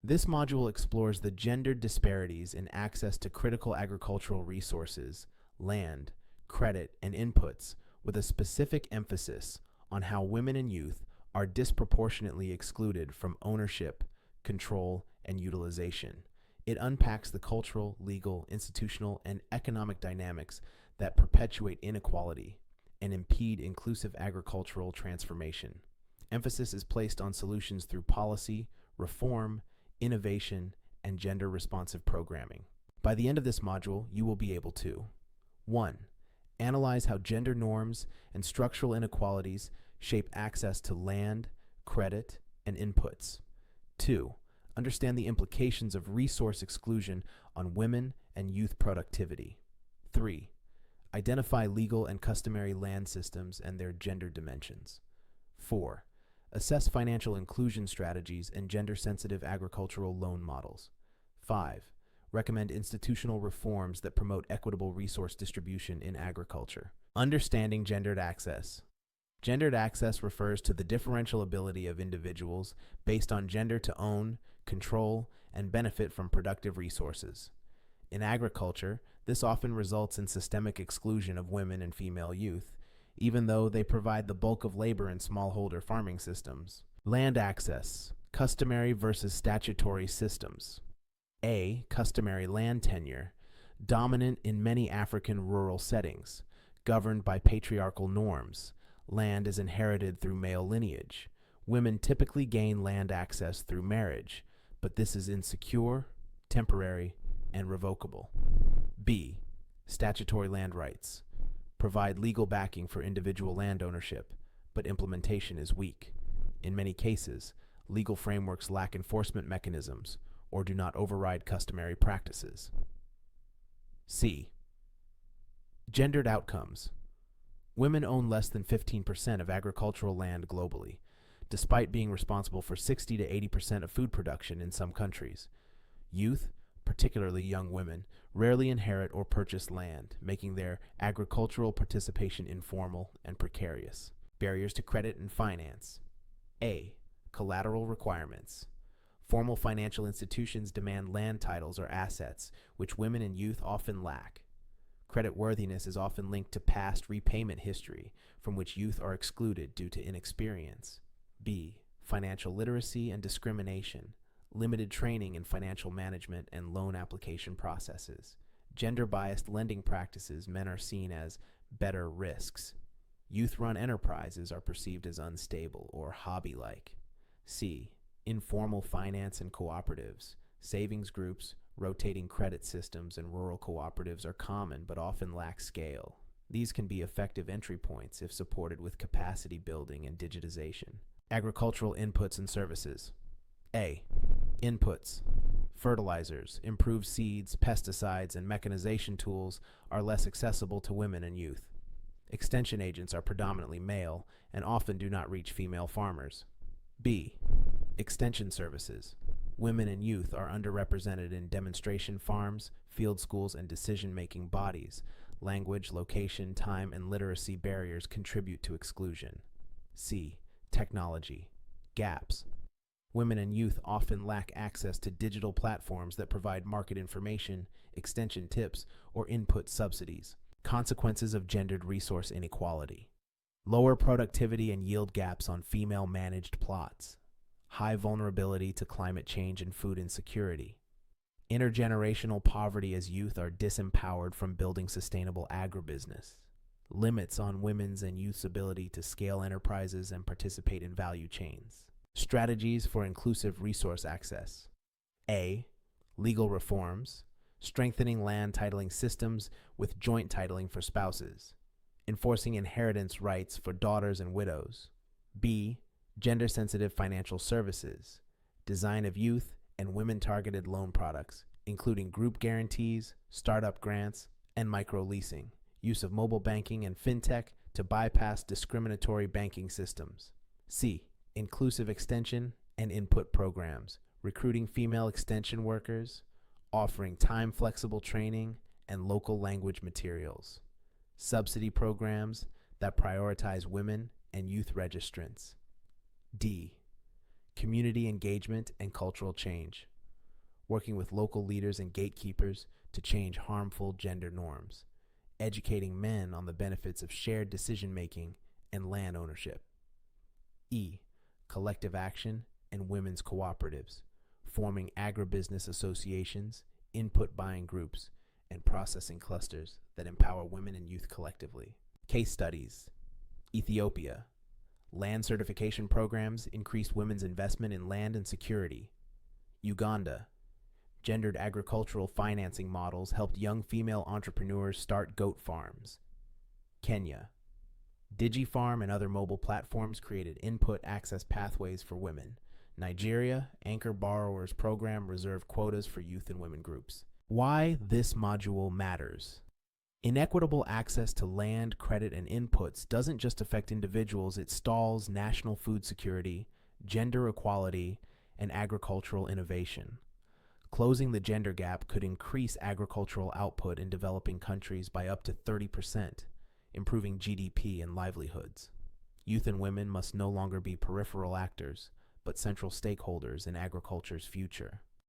This module explores the gendered disparities in access to critical agricultural resources, land, credit, and inputs, with a specific emphasis on how women and youth are disproportionately excluded from ownership, control, and utilization. It unpacks the cultural, legal, institutional, and economic dynamics that perpetuate inequality and impede inclusive agricultural transformation. Emphasis is placed on solutions through policy, reform, innovation, and gender-responsive programming. By the end of this module, you will be able to 1. Analyze how gender norms and structural inequalities shape access to land, credit, and inputs. 2. Understand the implications of resource exclusion on women and youth productivity. 3. Identify legal and customary land systems and their gender dimensions. 4. Assess financial inclusion strategies and gender-sensitive agricultural loan models. 5. Recommend institutional reforms that promote equitable resource distribution in agriculture. Understanding gendered access. Gendered access refers to the differential ability of individuals based on gender to own, control, and benefit from productive resources. In agriculture, this often results in systemic exclusion of women and female youth, even though they provide the bulk of labor in smallholder farming systems. Land access, customary versus statutory systems. A. Customary land tenure, dominant in many African rural settings, governed by patriarchal norms. Land is inherited through male lineage. Women typically gain land access through marriage, but this is insecure, temporary, and revocable. B. Statutory land rights. Provide legal backing for individual land ownership, but implementation is weak. In many cases, legal frameworks lack enforcement mechanisms or do not override customary practices. C. Gendered outcomes. Women own less than 15% of agricultural land globally, despite being responsible for 60 to 80% of food production in some countries. Youth, particularly young women, rarely inherit or purchase land, making their agricultural participation informal and precarious. Barriers to credit and finance. A. Collateral requirements. Formal financial institutions demand land titles or assets, which women and youth often lack. Creditworthiness is often linked to past repayment history, from which youth are excluded due to inexperience. B. Financial literacy and discrimination. Limited training in financial management and loan application processes. Gender-biased lending practices men are seen as better risks. Youth-run enterprises are perceived as unstable or hobby-like. C. Informal finance and cooperatives. Savings groups, rotating credit systems, and rural cooperatives are common but often lack scale. These can be effective entry points if supported with capacity building and digitization. Agricultural inputs and services. A. Inputs. Fertilizers, improved seeds, pesticides, and mechanization tools are less accessible to women and youth. Extension agents are predominantly male and often do not reach female farmers. B. Extension services. Women and youth are underrepresented in demonstration farms, field schools, and decision-making bodies. Language, location, time, and literacy barriers contribute to exclusion. C. Technology. Gaps. Women and youth often lack access to digital platforms that provide market information, extension tips, or input subsidies. Consequences of gendered resource inequality. Lower productivity and yield gaps on female-managed plots. High vulnerability to climate change and food insecurity. Intergenerational poverty as youth are disempowered from building sustainable agribusiness. Limits on women's and youth's ability to scale enterprises and participate in value chains. Strategies for inclusive resource access. A. Legal reforms. Strengthening land titling systems with joint titling for spouses. Enforcing inheritance rights for daughters and widows. B. Gender-sensitive financial services. Design of youth and women-targeted loan products, including group guarantees, startup grants, and micro-leasing. Use of mobile banking and fintech to bypass discriminatory banking systems. C. Inclusive extension and input programs, recruiting female extension workers, offering time-flexible training and local language materials. Subsidy programs that prioritize women and youth registrants. D. Community engagement and cultural change. working with local leaders and gatekeepers to change harmful gender norms, educating men on the benefits of shared decision-making and land ownership. E. Collective action and women's cooperatives, forming agribusiness associations, input buying groups, and processing clusters that empower women and youth collectively. Case studies. Ethiopia. Land certification programs increased women's investment in land and security. Uganda. Gendered agricultural financing models helped young female entrepreneurs start goat farms. Kenya. DigiFarm and other mobile platforms created input access pathways for women. Nigeria, Anchor Borrowers Program reserved quotas for youth and women groups. Why this module matters. Inequitable access to land, credit, and inputs doesn't just affect individuals, it stalls national food security, gender equality, and agricultural innovation. Closing the gender gap could increase agricultural output in developing countries by up to 30%, improving GDP and livelihoods. Youth and women must no longer be peripheral actors, but central stakeholders in agriculture's future.